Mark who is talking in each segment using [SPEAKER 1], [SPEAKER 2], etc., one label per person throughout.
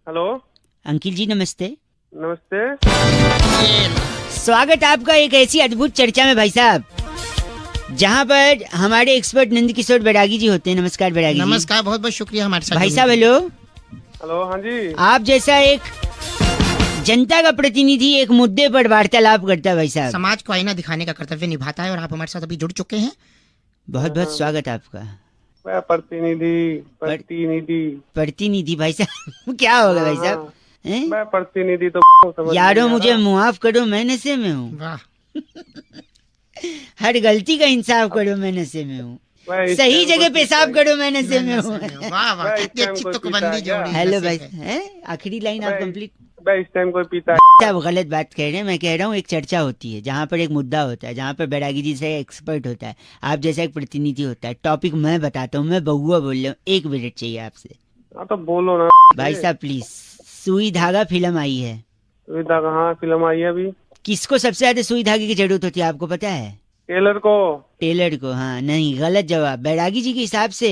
[SPEAKER 1] Hello
[SPEAKER 2] uncle जी नमस्ते।
[SPEAKER 1] नमस्ते।
[SPEAKER 2] स्वागत आपका एक ऐसी अद्भुत चर्चा में भाई साहब, जहाँ पर हमारे एक्सपर्ट नंद किशोर बैरागी जी होते हैं। नमस्कार बैरागी जी।
[SPEAKER 3] नमस्कार, बहुत बहुत शुक्रिया हमारे साथ
[SPEAKER 2] भाई साहब। हेलो।
[SPEAKER 1] हेलो, हाँ जी।
[SPEAKER 2] आप जैसा एक जनता का प्रतिनिधि एक मुद्दे पर वार्तालाप करता है भाई साहब,
[SPEAKER 3] समाज को आईना दिखाने का कर्तव्य निभाता है और आप हमारे साथ अभी जुड़ चुके हैं।
[SPEAKER 2] बहुत बहुत स्वागत आपका।
[SPEAKER 1] मैं
[SPEAKER 2] प्रतिनिधि भाई साहब क्या होगा भाई साहब? हैं?
[SPEAKER 1] मैं प्रतिनिधि तो समझ
[SPEAKER 2] यारो
[SPEAKER 1] नहीं आ
[SPEAKER 2] मुझे
[SPEAKER 1] रहा।
[SPEAKER 2] मुआफ करो, मैं नशे में हूँ।
[SPEAKER 3] वाह,
[SPEAKER 2] हर गलती का इंसाफ करो, मैं नशे में हूँ।
[SPEAKER 1] मैं इस
[SPEAKER 2] सही
[SPEAKER 1] टाइम
[SPEAKER 2] जगह
[SPEAKER 1] कोई
[SPEAKER 2] पेशाब
[SPEAKER 1] पीता
[SPEAKER 2] करो, मैं नशे में हूँ।
[SPEAKER 3] वाह वाह,
[SPEAKER 1] मैं इस
[SPEAKER 3] कितनी
[SPEAKER 1] टाइम
[SPEAKER 3] अच्छी
[SPEAKER 1] कोई
[SPEAKER 3] तुकबंदी
[SPEAKER 1] पीता है
[SPEAKER 3] जोड़ी।
[SPEAKER 1] क्या?
[SPEAKER 2] हेलो
[SPEAKER 3] नशे
[SPEAKER 2] भाई,
[SPEAKER 3] से।
[SPEAKER 2] हैं? आखिरी लाइन आप कंप्लीट।
[SPEAKER 1] मैं इस टाइम कोई पीता
[SPEAKER 2] आप गलत बात कह रहे हैं। मैं कह रहा हूँ एक चर्चा होती है जहाँ पर एक मुद्दा होता है, जहाँ पर बैरागी जी से एक्सपर्ट होता है, आप जैसा एक प्रतिनिधि होता है। टॉपिक मैं बताता हूँ, मैं बउआ बोल रहा हूँ, 1 मिनट चाहिए आपसे।
[SPEAKER 1] हाँ तो बोलो ना
[SPEAKER 2] भाई साहब प्लीज। सुई धागा फिल्म आई है,
[SPEAKER 1] सुविधा कहाँ फिल्म आई है अभी?
[SPEAKER 2] किसको सबसे ज्यादा सुई धागे की जरूरत होती है आपको पता है?
[SPEAKER 1] टेलर को।
[SPEAKER 2] टेलर को। हाँ नहीं, गलत जवाब। बैरागी जी के हिसाब से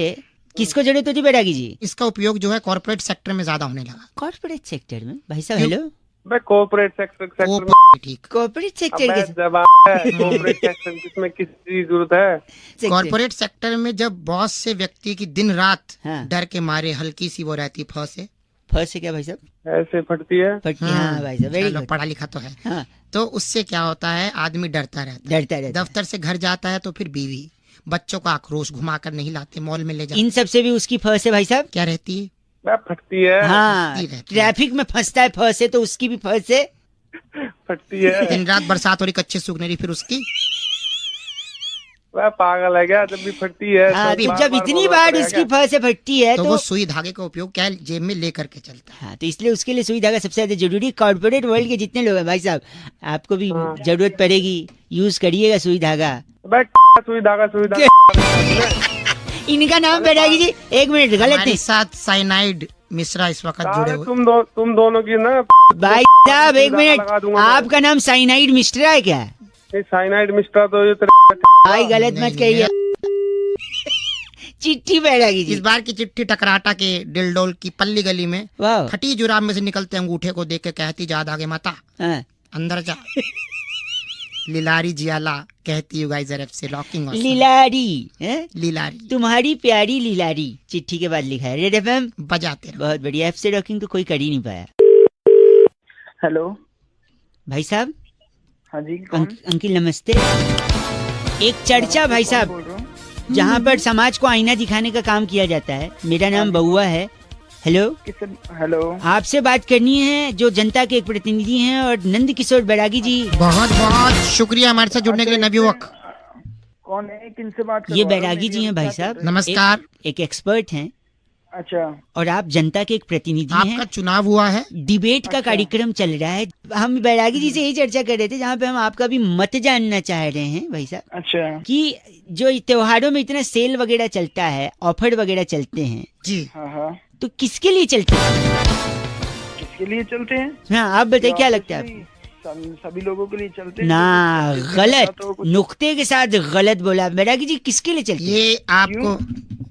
[SPEAKER 2] किसको जरूरत होती है बैरागी जी?
[SPEAKER 3] इसका उपयोग जो है कॉर्पोरेट सेक्टर में ज्यादा होने लगा।
[SPEAKER 2] कॉर्पोरेट सेक्टर में भाई साहब?
[SPEAKER 3] क्यों?
[SPEAKER 2] हेलो।
[SPEAKER 1] मैं कॉर्पोरेट सेक्टर में।
[SPEAKER 3] ठीक।
[SPEAKER 2] कॉर्पोरेट सेक्टर
[SPEAKER 1] अबे
[SPEAKER 2] के
[SPEAKER 1] जवाब है कॉर्पोरेट सेक्टर किसमें किस चीज की जरूरत है?
[SPEAKER 2] सेक्टर।
[SPEAKER 3] कॉर्पोरेट सेक्टर में जब बॉस से व्यक्ति की दिन रात
[SPEAKER 2] हाँ।
[SPEAKER 3] डर के मारे हल्की सी वो रहती फंसे
[SPEAKER 2] फर्स्ट से क्या भाई साहब?
[SPEAKER 1] ऐसे फटती है।
[SPEAKER 2] पट्टी। हाँ भाई साहब, वेरी
[SPEAKER 3] चलो,
[SPEAKER 2] गुड।
[SPEAKER 3] पढ़ा लिखा तो है।
[SPEAKER 2] हाँ,
[SPEAKER 3] तो उससे क्या होता है, आदमी डरता रहता है।
[SPEAKER 2] डरता रहता है।
[SPEAKER 3] दफ्तर से घर जाता है तो फिर बीवी बच्चों का आक्रोश घुमा कर नहीं लाते, मॉल में ले जाते।
[SPEAKER 2] इन सब से भी उसकी फर्स्ट है भाई साहब।
[SPEAKER 3] क्या रहती है?
[SPEAKER 1] मैं फटती है।
[SPEAKER 2] हाँ,
[SPEAKER 3] रहती है।
[SPEAKER 2] ट्रैफिक में फंसता है फर्स्ट है, तो उसकी भी फर्स्ट है।
[SPEAKER 1] फटती है।
[SPEAKER 3] दिन रात बरसात हो रही, कच्चे सूखने रही, फिर उसकी
[SPEAKER 1] वह पागल है क्या? जब भी फटती है
[SPEAKER 2] हाँ,
[SPEAKER 1] तो
[SPEAKER 2] तो
[SPEAKER 1] बार-बार
[SPEAKER 2] जब इतनी
[SPEAKER 1] बोलना
[SPEAKER 2] बार
[SPEAKER 1] पड़ेगा
[SPEAKER 2] उसकी
[SPEAKER 1] क्या?
[SPEAKER 2] फर्स्ट है फटती है
[SPEAKER 3] तो
[SPEAKER 2] तो
[SPEAKER 3] वो सुई धागे का उपयोग क्या है, जेब में लेकर के चलता है।
[SPEAKER 2] हाँ, तो इसलिए उसके लिए सुई धागा सबसे ज्यादा जरूरी। कॉर्पोरेट वर्ल्ड के जितने लोग हैं भाई साहब, आपको भी
[SPEAKER 1] हाँ।
[SPEAKER 2] जरूरत पड़ेगी, यूज करिएगा सुई धागा।
[SPEAKER 1] भाई सुई धागा
[SPEAKER 2] इनका नाम बैरागी जी। 1 मिनट, गलत
[SPEAKER 3] हमारे
[SPEAKER 2] नहीं
[SPEAKER 3] साथ साइनाइड मिश्रा इस वक्त जुड़े
[SPEAKER 1] साले
[SPEAKER 3] हुए।
[SPEAKER 1] तुम दोनों की ना
[SPEAKER 2] भाई साहब। 1
[SPEAKER 1] लगा
[SPEAKER 2] मिनट,
[SPEAKER 1] दूंगा मैं।
[SPEAKER 2] आपका नाम साइनाइड मिस्ट्रा है क्या?
[SPEAKER 1] साइनाइड मिस्टर तो ये तेरे
[SPEAKER 2] भाई गलत मत कहिए। चिट्ठी बैरागी
[SPEAKER 3] इस
[SPEAKER 2] जी।
[SPEAKER 3] बार की चिट्ठी टकराटा के डिलडोल की पल्ली गली में
[SPEAKER 2] वाह।
[SPEAKER 3] खटी जुराब में से निकलते अंगूठे को देख के कहती, जा आगे माता
[SPEAKER 2] हाँ।
[SPEAKER 3] अंदर जा। लिलारी जियाला कहती यू गाइस आर एफ से रॉकिंग
[SPEAKER 2] लीलारी हैं?
[SPEAKER 3] लिलारी
[SPEAKER 2] तुम्हारी प्यारी लीलारी। चिट्ठी के बाद लिखा है रेड एफएम।
[SPEAKER 3] बजाते रहो।
[SPEAKER 2] बहुत बढ़िया। एफ से रॉकिंग तो कोई कर ही नहीं पाया।
[SPEAKER 4] हेलो।
[SPEAKER 2] भाई साहब।
[SPEAKER 4] हाँ जी, कौन?
[SPEAKER 2] अंकिल नमस्ते। एक चर्चा भाई
[SPEAKER 4] कौन
[SPEAKER 2] साहब,
[SPEAKER 4] बोल रहा हूँ?
[SPEAKER 2] जहाँ पर समाज को आईना दिखाने का काम किया जाता है। मेरा नाम बउआ है। हेलो।
[SPEAKER 4] किससे? हेलो।
[SPEAKER 2] आपसे बात करनी है, जो जनता के एक प्रतिनिधि हैं, और नंद किशोर बैरागी जी।
[SPEAKER 3] बहुत बहुत शुक्रिया हमारे साथ जुड़ने के लिए नवयुवक।
[SPEAKER 4] कौन है? किनसे बात कर
[SPEAKER 2] ये
[SPEAKER 4] रहे हो?
[SPEAKER 2] बैरागी जी हैं भाई साहब।
[SPEAKER 3] नमस्कार।
[SPEAKER 2] एक एक्सपर्ट हैं,
[SPEAKER 4] अच्छा।
[SPEAKER 2] और आप जनता के एक प्रतिनिधि हैं।
[SPEAKER 3] आपका चुनाव हुआ है,
[SPEAKER 2] डिबेट का
[SPEAKER 4] अच्छा।
[SPEAKER 2] कार्यक्रम चल रहा है। हम बैरागी जी से यही चर्चा कर रहे थे, जहाँ पे हम आपका भी मत जानना चाह रहे हैं भाई साहब,
[SPEAKER 4] अच्छा।
[SPEAKER 2] कि जो त्योहारों में इतना सेल वगैरह चलता है, ऑफर वगैरह चलते हैं,
[SPEAKER 3] जी
[SPEAKER 4] हाँ हाँ।
[SPEAKER 2] तो किसके लिए चलते हैं?
[SPEAKER 4] किसके लिए चलते हैं?
[SPEAKER 2] हाँ, आप बताइए क्या लगता है आपको?
[SPEAKER 4] सभी लोगों के लिए चलते हैं।
[SPEAKER 2] ना,
[SPEAKER 4] जिसमें
[SPEAKER 2] गलत।
[SPEAKER 4] तो कुछ-
[SPEAKER 2] नुक्ते के साथ गलत बोला बैरागी जी। किसके लिए चलते हैं?
[SPEAKER 3] ये आपको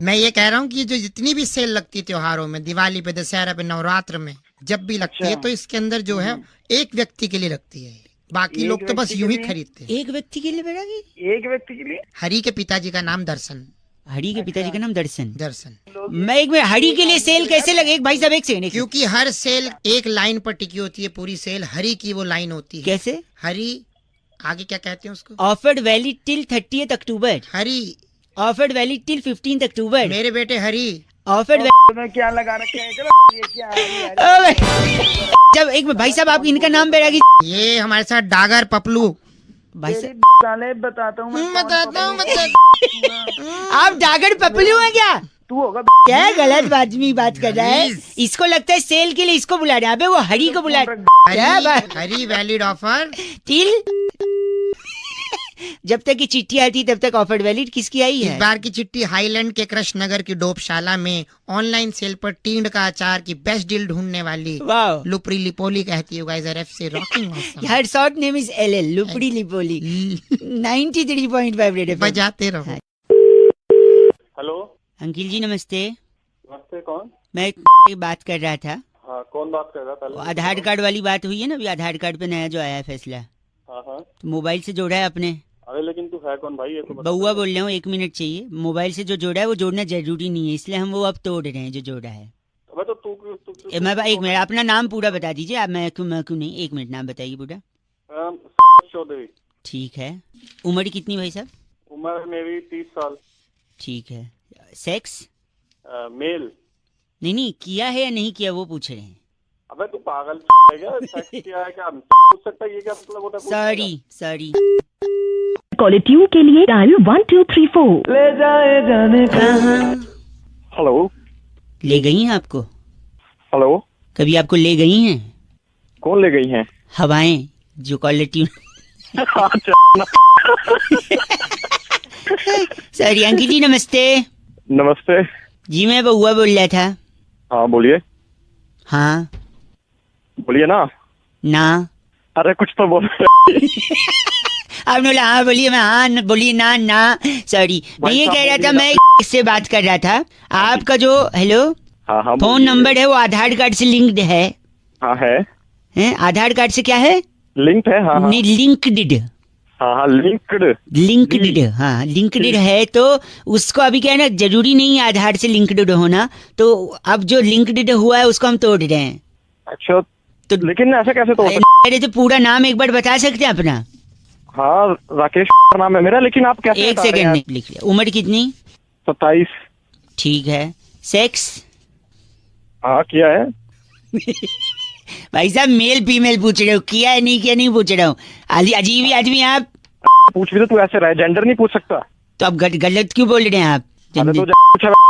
[SPEAKER 3] मैं ये कह रहा हूँ कि जो जितनी भी सेल लगती है त्योहारों में, दिवाली पे, दशहरा पे, नवरात्र में, जब भी लगती है
[SPEAKER 4] अच्छा।
[SPEAKER 3] तो इसके अंदर जो है एक व्यक्ति के लिए लगती है। बाकी
[SPEAKER 4] एक
[SPEAKER 3] लोग तो बस
[SPEAKER 4] व्यक्ति
[SPEAKER 3] यूं
[SPEAKER 4] के
[SPEAKER 3] ही
[SPEAKER 4] लिए?
[SPEAKER 3] खरीदते हैं।
[SPEAKER 2] एक व्यक्ति के लिए बैरागी?
[SPEAKER 4] एक व्यक्ति के लिए?
[SPEAKER 3] हरि के पिताजी का नाम दर्शन।
[SPEAKER 2] हरि के पिताजी का नाम दर्शन।
[SPEAKER 3] दर्शन।
[SPEAKER 2] मैं एक मिनट, हरि के लिए सेल कैसे लगे? एक भाई साहब, एक सेकंड।
[SPEAKER 3] क्योंकि हर सेल एक लाइन पर टिकी होती है, पूरी सेल हरि की वो लाइन होती है।
[SPEAKER 2] कैसे?
[SPEAKER 3] हरि आगे क्या कहते हैं उसको?
[SPEAKER 2] ऑफर्ड वैलिड टिल 30 अक्टूबर।
[SPEAKER 3] हरि।
[SPEAKER 2] ऑफर्ड वैलिड टिल 15 अक्टूबर।
[SPEAKER 3] मेरे बेटे हरि।
[SPEAKER 2] ऑफर्ड
[SPEAKER 4] तो क्या लगा रखे हैं? चलो, ये क्या है?
[SPEAKER 2] जब एक मिनट भाई साहब, आप इनका नाम बैरागी?
[SPEAKER 3] ये हमारे साथ डागर पपलू।
[SPEAKER 2] भाई
[SPEAKER 4] तेरे
[SPEAKER 2] साहब,
[SPEAKER 4] साले बताता हूँ मैं कौन
[SPEAKER 3] बताता हूँ
[SPEAKER 4] पकड़ूं।
[SPEAKER 2] आप डागर पपलू हैं क्या?
[SPEAKER 4] तू होगा।
[SPEAKER 2] क्या गलत आदमी बात कर रहा है? इसको लगता है सेल के लिए इसको बुला रहे हैं। अबे वो हरि को बुला रहे हैं। क्या बात?
[SPEAKER 3] Hari valid offer.
[SPEAKER 2] टिल जब तक की चिट्ठी आई थी तब तक ऑफर्ड वैलिड। किसकी आई
[SPEAKER 3] इस
[SPEAKER 2] है?
[SPEAKER 3] बार की चिट्ठी हाईलैंड के कृष्ण नगर की डोपशाला में ऑनलाइन सेल पर टींड का अचार की बेस्ट डील ढूंढने वाली
[SPEAKER 2] वाह।
[SPEAKER 3] लुपरी लिपोली कहती है गाइस आर एफ से rocking awesome.
[SPEAKER 2] Her short name is LL, लुपड़ी लिपोली। 93.5 रेड एफएम।
[SPEAKER 3] बजाते रहो।
[SPEAKER 1] हेलो।
[SPEAKER 2] अंकिल जी नमस्ते।
[SPEAKER 1] नमस्ते, कौन?
[SPEAKER 2] मैं बात कर रहा था।
[SPEAKER 5] हाँ, कौन बात कर रहा है पहले?
[SPEAKER 2] आधार कार्ड वाली बात हुई है ना, अभी आधार कार्ड पे नया जो आया है फैसला,
[SPEAKER 5] हाँ हाँ।
[SPEAKER 2] तो मोबाइल से जोड़ा है आपने?
[SPEAKER 5] अरे लेकिन तू है कौन भाई, ये तो बता।
[SPEAKER 2] बउआ बोल रहा हूँ, 1 मिनट चाहिए। मोबाइल से जो जोड़ा है वो जोड़ना जरूरी नहीं है, इसलिए हम वो अब तोड़ रहे हैं जो जोड़ा है।
[SPEAKER 5] अबे तो तू
[SPEAKER 2] मैं 1 मिनट, अपना नाम पूरा बता दीजिए आप। मैं क्यों नहीं, 1 मिनट नाम बताइए पूरा।
[SPEAKER 5] चौधरी।
[SPEAKER 2] ठीक है। उम्र कितनी भाई साहब?
[SPEAKER 5] उम्र मेरी 30 साल।
[SPEAKER 2] ठीक है। सेक्स?
[SPEAKER 5] मेल।
[SPEAKER 2] नहीं, किया है या नहीं किया वो पूछ रहे हैं।
[SPEAKER 5] अबे तू पागल है क्या? सेक्स किया है क्या? पूछ सकता है, ये क्या मतलब होता है?
[SPEAKER 2] सॉरी।
[SPEAKER 6] क्वालिटी के लिए डायल 1234।
[SPEAKER 1] ले जाए जाने
[SPEAKER 2] कहाँ
[SPEAKER 5] हेलो
[SPEAKER 2] ले गई हैं आपको?
[SPEAKER 5] हेलो,
[SPEAKER 2] कभी आपको ले गई हैं
[SPEAKER 5] कौन ले गई हैं?
[SPEAKER 2] हवाएं जो कॉलर ट्यून? सॉरी अंकिल जी, नमस्ते।
[SPEAKER 5] नमस्ते
[SPEAKER 2] जी मैं बउआ बोल रहा था।
[SPEAKER 5] हाँ बोलिए।
[SPEAKER 2] हाँ
[SPEAKER 5] बोलिए ना।
[SPEAKER 2] ना
[SPEAKER 5] अरे कुछ तो बोल।
[SPEAKER 2] आपने बोला हाँ बोलिए, मैं हाँ बोलिए ना। सॉरी, मैं ये कह रहा था, मैं इससे बात कर रहा था। आपका जो हेलो
[SPEAKER 5] हाँ
[SPEAKER 2] फोन नंबर है वो आधार कार्ड से लिंक्ड है?
[SPEAKER 5] हाँ है।
[SPEAKER 2] हैं? आधार कार्ड से क्या है?
[SPEAKER 5] लिंक है। हाँ
[SPEAKER 2] नहीं, लिंक्ड।
[SPEAKER 5] हाँ लिंक्ड
[SPEAKER 2] हाँ लिंक्ड है, तो उसको अभी क्या है ना, जरूरी नहीं है आधार से लिंक्ड होना, तो अब जो लिंक्ड हुआ है उसको हम तोड़ रहे हैं।
[SPEAKER 5] अच्छा
[SPEAKER 2] तो
[SPEAKER 5] लेकिन ऐसे कैसे तोड़?
[SPEAKER 2] अरे तो पूरा नाम एक बार बता सकते हैं अपना?
[SPEAKER 5] हाँ राकेश नाम है मेरा, लेकिन आप कैसे?
[SPEAKER 2] 1 सेकेंड लिख लिया। उम्र कितनी?
[SPEAKER 5] 27।
[SPEAKER 2] ठीक है। सेक्स?
[SPEAKER 5] हाँ किया है।
[SPEAKER 2] भाई साहब मेल फीमेल पूछ रहे हो, किया है नहीं किया नहीं पूछ रहा हूँ। अजीब ही आदमी आप।
[SPEAKER 5] पूछ भी तो तू ऐसे रहा है, जेंडर नहीं पूछ सकता।
[SPEAKER 2] तो अब गलत क्यों बोल रहे हैं आप?
[SPEAKER 5] अरे तो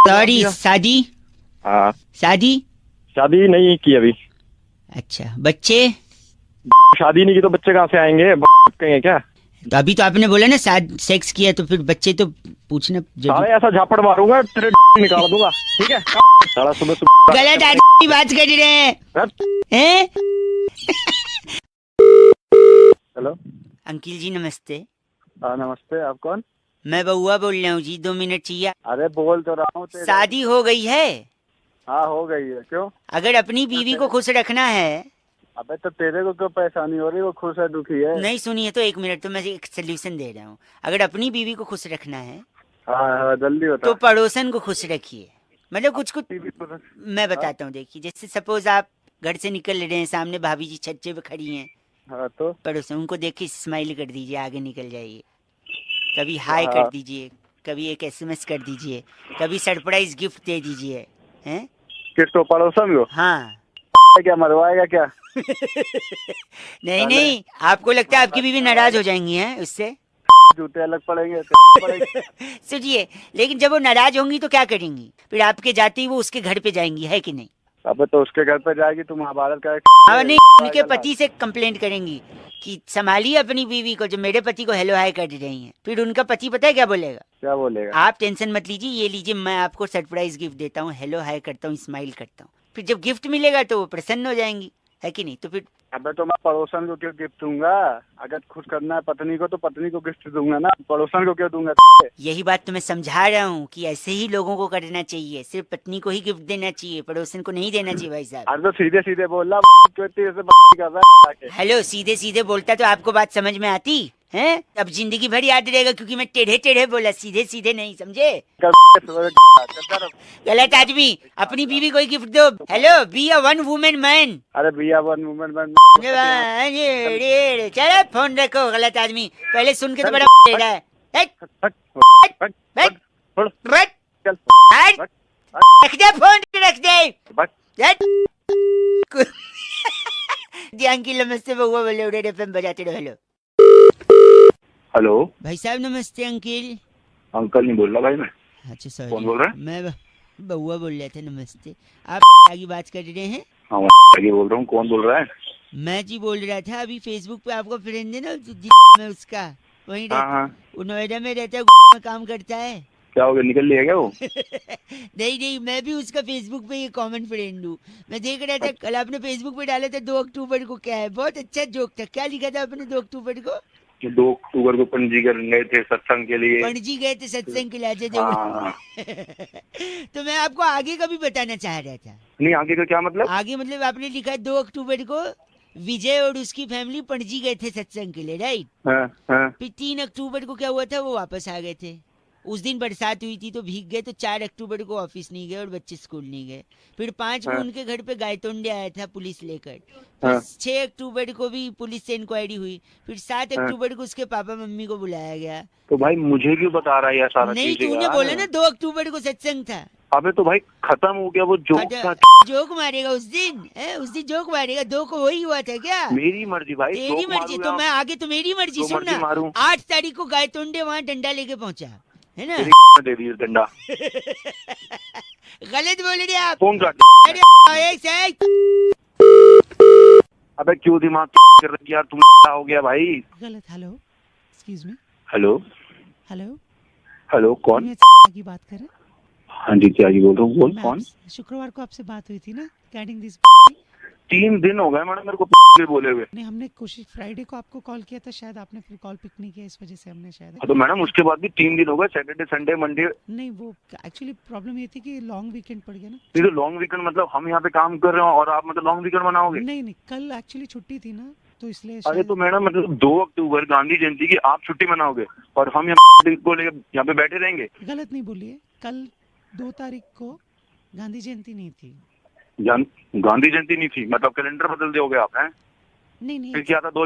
[SPEAKER 2] सॉरी। शादी?
[SPEAKER 5] हाँ
[SPEAKER 2] शादी
[SPEAKER 5] शादी नहीं की अभी।
[SPEAKER 2] अच्छा। बच्चे?
[SPEAKER 5] शादी नहीं की तो बच्चे कहाँ से आएंगे? कहेंगे क्या?
[SPEAKER 2] तो अभी तो आपने बोला ना सेक्स किया, तो फिर बच्चे तो पूछना
[SPEAKER 5] साले ऐसा झापड़ मारूंगा तेरे निकाल दूंगा, ठीक है? साला सुबह
[SPEAKER 2] गलत आदमी बात कर रहे हैं।
[SPEAKER 5] हेलो
[SPEAKER 2] अंकिल जी नमस्ते।
[SPEAKER 5] हाँ नमस्ते, आप कौन?
[SPEAKER 2] मैं बउआ बोल रहा हूँ जी, 2 मिनट चाहिए।
[SPEAKER 5] अरे बोल तो रहा हूँ।
[SPEAKER 2] शादी हो गई है?
[SPEAKER 5] हाँ हो गई है। क्यों?
[SPEAKER 2] अगर अपनी बीवी को खुश रखना है।
[SPEAKER 5] अबे तो तेरे को क्यों परेशानी हो रही है? वो खुश है दुखी है?
[SPEAKER 2] नहीं सुनिए तो 1 मिनट, तो मैं एक सोल्यूशन दे रहा हूँ। अगर अपनी बीवी को खुश रखना है
[SPEAKER 5] हाँ जल्दी होता
[SPEAKER 2] तो पड़ोसन को खुश रखिए। मतलब कुछ
[SPEAKER 5] है।
[SPEAKER 2] मैं बताता हूँ, देखिए जैसे सपोज आप घर से निकल रहे हैं, सामने भाभी जी छज्जे पे खड़ी हैं,
[SPEAKER 5] हाँ तो
[SPEAKER 2] पड़ोसन उनको देख के स्माइल कर दीजिए, आगे निकल जाइए। कभी हाय कर दीजिए, कभी एक SMS कर दीजिए, कभी सरप्राइज गिफ्ट दे दीजिए। हैं?
[SPEAKER 5] किसको? पड़ोसन को?
[SPEAKER 2] हाँ।
[SPEAKER 5] क्या मरवाएगा क्या?
[SPEAKER 2] नहीं, आपको लगता है आपकी बीवी नाराज हो जाएंगी हैं उससे?
[SPEAKER 5] जूते अलग पड़ेंगे।
[SPEAKER 2] सुनिए, लेकिन जब वो नाराज होंगी तो क्या करेंगी? फिर आपके जाते ही वो उसके घर पे जाएंगी, है कि नहीं?
[SPEAKER 5] अबे तो उसके घर पे जाएगी तो महाभारत का
[SPEAKER 2] हाँ नहीं, उनके पति से कंप्लेंट करेंगी कि संभालिए अपनी बीवी को, जो मेरे पति को हेलो हाय कर रही हैं। फिर उनका पति पता है क्या बोलेगा?
[SPEAKER 5] क्या बोलेगा?
[SPEAKER 2] आप टेंशन मत लीजिए, ये लीजिए मैं आपको सरप्राइज गिफ्ट देता हूँ, हेलो हाय करता हूँ, स्माइल करता हूँ। फिर जब गिफ्ट मिलेगा तो वो प्रसन्न हो जाएंगी, है कि नहीं? तो फिर
[SPEAKER 5] अबे तो मैं पड़ोसन को क्यों गिफ्ट दूंगा? अगर खुश करना है पत्नी को तो पत्नी को गिफ्ट दूंगा ना, पड़ोसन को क्यों दूंगा?
[SPEAKER 2] यही बात तो मैं समझा रहा हूँ कि ऐसे ही लोगों को करना चाहिए, सिर्फ पत्नी को ही गिफ्ट देना चाहिए, पड़ोसन को नहीं देना चाहिए भाई साहब।
[SPEAKER 5] अरे तो सीधे सीधे बोल रहा कर रहा है।
[SPEAKER 2] हेलो, सीधे सीधे बोलता तो आपको बात समझ में आती है? अब जिंदगी भर याद रहेगा, क्योंकि मैं टेढ़े टेढ़े बोला, सीधे सीधे नहीं, समझे? गलत आदमी। अपनी बीवी को गिफ्ट दो। Hello, be a one women man.
[SPEAKER 5] अरे भैया वन वुमेन मैन।
[SPEAKER 2] चलो फोन रखो, गलत आदमी। पहले सुन के तो बड़ा टेढ़ा है। रख दे फोन, रख दे। अंकिल नमस्ते, बउआ बोले उड़े एफएम बजाते रहो। हेलो
[SPEAKER 5] हेलो
[SPEAKER 2] भाई साहब नमस्ते। अंकिल?
[SPEAKER 5] अंकल नहीं बोल रहा भाई मैं।
[SPEAKER 2] अच्छा सॉरी।
[SPEAKER 5] कौन बोल रहा है?
[SPEAKER 2] मैं बउआ बोल रहे थे। नमस्ते। आप आगे बात कर रहे हैं?
[SPEAKER 5] हाँ आगे बोल रहा हूँ। कौन बोल रहा है?
[SPEAKER 2] मैं जी बोल रहा था, अभी फेसबुक पे आपका फ्रेंड है ना में उसका, वहीं
[SPEAKER 5] हाँ।
[SPEAKER 2] वो नोएडा में रहता है, में काम करता है।
[SPEAKER 5] क्या हो गया, निकल लिया क्या वो?
[SPEAKER 2] नहीं, मैं भी उसका फेसबुक पे ये कॉमन फ्रेंड हूँ। मैं देख रहा था कल आपने फेसबुक पे डाला था 2 अक्टूबर को, क्या है बहुत अच्छा जोक था। क्या लिखा था आपने 2 अक्टूबर को?
[SPEAKER 5] 2 अक्टूबर को पणजी गए थे सत्संग के लिए।
[SPEAKER 2] पणजी गए थे सत्संग के लिए
[SPEAKER 5] हाँ।
[SPEAKER 2] तो मैं आपको आगे का भी बताना चाह रहा था।
[SPEAKER 5] नहीं, आगे का क्या मतलब?
[SPEAKER 2] आगे मतलब आपने लिखा है 2 अक्टूबर को विजय और उसकी फैमिली पणजी गए थे सत्संग के लिए, राइट?
[SPEAKER 5] हाँ, हाँ।
[SPEAKER 2] फिर 3 अक्टूबर को क्या हुआ था, वो वापस आ गए थे। उस दिन बरसात हुई थी तो भीग गए, तो 4 अक्टूबर को ऑफिस नहीं गए और बच्चे स्कूल नहीं गए। फिर 5 को
[SPEAKER 5] हाँ।
[SPEAKER 2] उनके घर पे गायतोंडे आया था पुलिस लेकर।
[SPEAKER 5] हाँ।
[SPEAKER 2] फिर 6 अक्टूबर को भी पुलिस से इंक्वायरी हुई। फिर 7
[SPEAKER 5] हाँ।
[SPEAKER 2] अक्टूबर को उसके पापा मम्मी को बुलाया गया।
[SPEAKER 5] तो भाई मुझे क्यों बता रहा है यार सारा
[SPEAKER 2] नहीं,
[SPEAKER 5] चीज़
[SPEAKER 2] तूने
[SPEAKER 5] यार?
[SPEAKER 2] बोला ना 2 अक्टूबर को सत्संग था।
[SPEAKER 5] अबे तो भाई खत्म हो गया वो जोक था।
[SPEAKER 2] जोक मारेगा उस दिन, उस दिन जोक मारेगा। 2 को वही हुआ था क्या?
[SPEAKER 5] मेरी मर्जी भाई,
[SPEAKER 2] तेरी
[SPEAKER 5] जोक
[SPEAKER 2] मर्जी
[SPEAKER 5] मारूं
[SPEAKER 2] तो मैं आगे तो मेरी मर्जी।
[SPEAKER 5] जो
[SPEAKER 2] सुन
[SPEAKER 5] मर्जी
[SPEAKER 2] ना,
[SPEAKER 5] मारूं।
[SPEAKER 2] 8 तारीख को गायतोंडे वहाँ डंडा लेके पहुंचा है ना।
[SPEAKER 5] दे दी डंडा।
[SPEAKER 2] गलत बोल रहे आप।
[SPEAKER 5] फोन काट।
[SPEAKER 2] अरे एक सेकंड।
[SPEAKER 5] अबे क्यों दिमाग कर रही है यार तुम? क्या हो गया भाई?
[SPEAKER 7] गलत। Hello, excuse me.
[SPEAKER 5] Hello
[SPEAKER 7] hello,
[SPEAKER 5] hello, कौन?
[SPEAKER 7] मैं की बात कर रहे हैं?
[SPEAKER 5] हाँ जी, क्या जी बोल रहा हूँ, बोल।
[SPEAKER 7] मैं
[SPEAKER 5] कौन?
[SPEAKER 7] शुक्रवार को आपसे बात हुई थी ना रिगार्डिंग दिस।
[SPEAKER 5] 3 दिन हो गए मैडम मेरे को बोले हुए।
[SPEAKER 7] नहीं, हमने कोशिश फ्राइडे को आपको कॉल किया था, शायद आपने फिर कॉल पिक नहीं किया, इस वजह से हमने शायद।
[SPEAKER 5] तो मैडम उसके बाद भी 3 दिन हो गए, सैटरडे संडे मंडे।
[SPEAKER 7] नहीं, वो एक्चुअली प्रॉब्लम ये थी कि लॉन्ग वीकेंड पड़ गया ना।
[SPEAKER 5] नहीं तो लॉन्ग वीकेंड मतलब हम यहाँ पे काम कर रहे हो और आप मतलब लॉन्ग वीकेंड मनाओगे?
[SPEAKER 7] नहीं नहीं, कल एक्चुअली छुट्टी थी ना, तो इसलिए
[SPEAKER 5] अरे
[SPEAKER 7] शायद।
[SPEAKER 5] तो मैडम मतलब 2 अक्टूबर गांधी जयंती की आप छुट्टी मनाओगे और हम यहाँ को लेकर यहाँ पे बैठे रहेंगे?
[SPEAKER 7] गलत नहीं बोलिए, कल 2 तारीख को गांधी जयंती नहीं थी।
[SPEAKER 5] गांधी जयंती नहीं थी मतलब कैलेंडर बदल दोगे आप? हैं
[SPEAKER 7] नहीं नहीं,
[SPEAKER 5] फिर क्या था 2?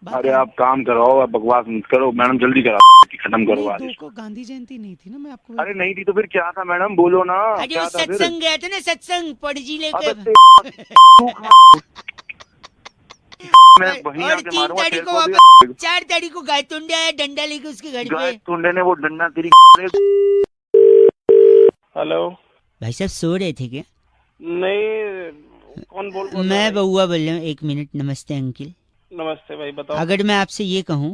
[SPEAKER 7] बात
[SPEAKER 5] अरे
[SPEAKER 7] है-
[SPEAKER 5] आप काम कराओ, आप बकवास मत करो मैडम, जल्दी करा खत्म करो
[SPEAKER 7] नहीं,
[SPEAKER 5] आज।
[SPEAKER 7] 2 को गांधी जयंती नहीं थी ना, मैं आपको।
[SPEAKER 5] अरे नहीं थी तो फिर क्या था मैडम, बोलो ना
[SPEAKER 2] अरे
[SPEAKER 5] क्या
[SPEAKER 2] वो
[SPEAKER 5] था फिर?
[SPEAKER 2] सत्संग गया था ना, सत्संग पणजी लेके।
[SPEAKER 5] अबे मैं वहीं
[SPEAKER 2] और
[SPEAKER 5] आके
[SPEAKER 2] 3
[SPEAKER 5] मारूंगा
[SPEAKER 2] तारीख
[SPEAKER 5] तेरे
[SPEAKER 2] को
[SPEAKER 5] को भी।
[SPEAKER 2] वापस 4 तारीख को गायतोंडे आया डंडा लेके उसके घर
[SPEAKER 5] गाय
[SPEAKER 2] पे।
[SPEAKER 5] तुंडे ने वो डंडा तेरी।
[SPEAKER 1] हेलो।
[SPEAKER 2] भाई साहब सो रहे थे क्या?
[SPEAKER 1] नहीं, कौन बोल रहा
[SPEAKER 2] मैं
[SPEAKER 1] है?
[SPEAKER 2] बउआ बोल रहा हूँ। 1 मिनट। नमस्ते अंकिल।
[SPEAKER 1] नमस्ते भाई, बताओ।
[SPEAKER 2] अगर मैं आपसे ये कहूँ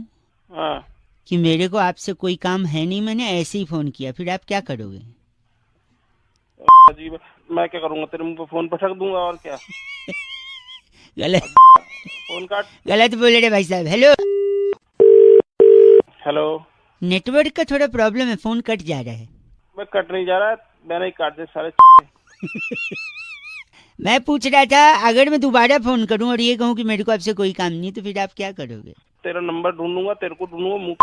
[SPEAKER 1] हाँ,
[SPEAKER 2] कि मेरे को आपसे कोई काम है नहीं, मैंने ऐसे ही फोन किया, फिर आप क्या करोगे?
[SPEAKER 1] अजीब। मैं क्या करूंगा, तेरे मुंह पे फोन पटक दूंगा और क्या।
[SPEAKER 2] गलत
[SPEAKER 1] फोन काट।
[SPEAKER 2] गलत बोल रहे भाई साहब। Hello,
[SPEAKER 1] hello.
[SPEAKER 2] नेटवर्क का थोड़ा प्रॉब्लम है, फोन कट जा रहा है।
[SPEAKER 1] मैं कट नहीं जा रहा है, मैंने ही काट दे सारे।
[SPEAKER 2] मैं पूछ रहा था अगर मैं दोबारा फोन करूं और ये कहूं कि मेरे को आपसे कोई काम नहीं, तो फिर आप क्या करोगे?
[SPEAKER 1] तेरा नंबर ढूंढूंगा, तेरे को ढूंढूंगा, मुंह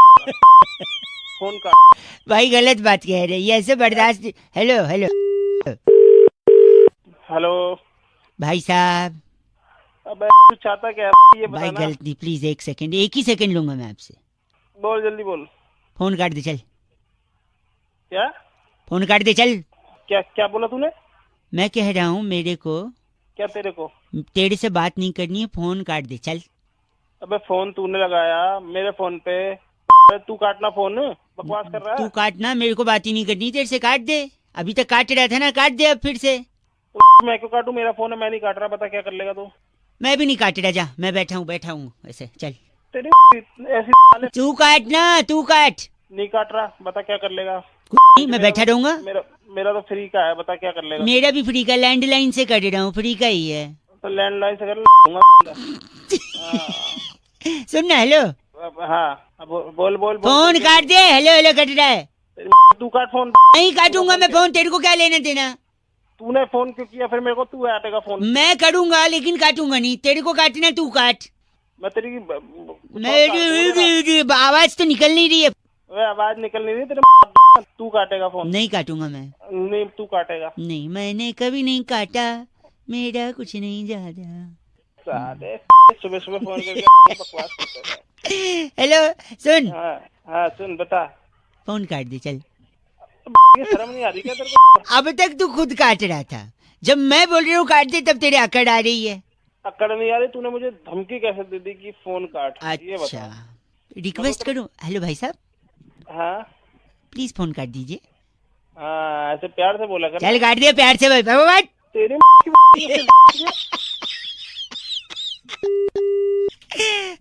[SPEAKER 1] फोन काट।
[SPEAKER 2] भाई गलत बात कह रहे हैं, ये ऐसे बर्दाश्त। Hello hello
[SPEAKER 1] hello.
[SPEAKER 2] भाई साहब।
[SPEAKER 1] अबे तू चाहता क्या है ये
[SPEAKER 2] भाई
[SPEAKER 1] बताना।
[SPEAKER 2] गलती, प्लीज 1 सेकंड, 1 ही सेकंड लूंगा मैं आपसे।
[SPEAKER 1] बोल, जल्दी बोल।
[SPEAKER 2] फोन काट दे चल।
[SPEAKER 1] क्या
[SPEAKER 2] फोन काट दे चल।
[SPEAKER 1] क्या क्या बोला तूने?
[SPEAKER 2] मैं कह रहा हूँ मेरे को
[SPEAKER 1] क्या तेरे को?
[SPEAKER 2] तेरे से बात नहीं करनी है, फोन काट दे चल।
[SPEAKER 1] अबे फोन तूने लगाया मेरे फोन पे, अबे तू काटना फोन, बकवास कर रहा
[SPEAKER 2] तू
[SPEAKER 1] है।
[SPEAKER 2] काटना, मेरे को बात ही नहीं करनी, तेरे से काट दे। अभी तक काट रहा था ना, काट दे अब फिर से।
[SPEAKER 1] मैं क्यों काटूं, मेरा फोन है, मैं नहीं काट रहा, बता क्या कर लेगा तू?
[SPEAKER 2] मैं भी नहीं काट रहा, जा, मैं बैठा हूँ ऐसे, चल।
[SPEAKER 1] तेरी ऐसी साले।
[SPEAKER 2] तू काट ना, तू काट।
[SPEAKER 1] नहीं काट रहा, बता क्या कर लेगा?
[SPEAKER 2] नहीं, मैं बैठा रहूंगा।
[SPEAKER 1] मेरा तो फ्री का है, बता क्या कर लेगा?
[SPEAKER 2] मेरा भी फ्री का, लैंडलाइन से कर रहा हूँ, फ्री का ही है।
[SPEAKER 1] तो लैंडलाइन से कर लूंगा।
[SPEAKER 2] सुन ना, हेलो।
[SPEAKER 1] हाँ, अब बोल बोल बोल।
[SPEAKER 2] फोन काट दे। हेलो हेलो कट रहा है।
[SPEAKER 1] तू काट फोन।
[SPEAKER 2] नहीं काटूंगा मैं फोन, तेरे को क्या लेना देना?
[SPEAKER 1] तूने फोन क्यों किया फिर मेरे को? तू काटेगा फोन।
[SPEAKER 2] मैं करूंगा लेकिन काटूंगा नहीं, तेरे को काटना, तू काट।
[SPEAKER 1] मैं तेरी
[SPEAKER 2] मेरी आवाज तो निकल नहीं रही है।
[SPEAKER 1] आवाज निकल नहीं रही तेरे। तू काटेगा फोन।
[SPEAKER 2] नहीं काटूंगा मैं।
[SPEAKER 1] नहीं, तू काटेगा।
[SPEAKER 2] नहीं, मैंने कभी नहीं काटा, मेरा कुछ नहीं ज्यादा।
[SPEAKER 1] साले सुबह सुबह फोन करके बकवास करता है।
[SPEAKER 2] हेलो सुन।
[SPEAKER 1] हाँ सुन, बता।
[SPEAKER 2] फोन काट दे चल।
[SPEAKER 1] शर्म नहीं आ रही क्या तेरे को?
[SPEAKER 2] अब तक तू खुद काट रहा था, जब मैं बोल रही हूँ काट दे तब तेरे अकड़ आ रही है।
[SPEAKER 1] अकड़ नहीं आ रही? तूने मुझे धमकी कैसे दे दी कि फोन काट? ये
[SPEAKER 2] अच्छा,
[SPEAKER 1] बता।
[SPEAKER 2] रिक्वेस्ट करूँ? हेलो भाई साहब,
[SPEAKER 1] हाँ
[SPEAKER 2] प्लीज फोन काट दीजिए।
[SPEAKER 1] हाँ, ऐसे प्यार से बोला कर।
[SPEAKER 2] चल काट दिया प्यार से भाई। बाबा
[SPEAKER 1] तेरे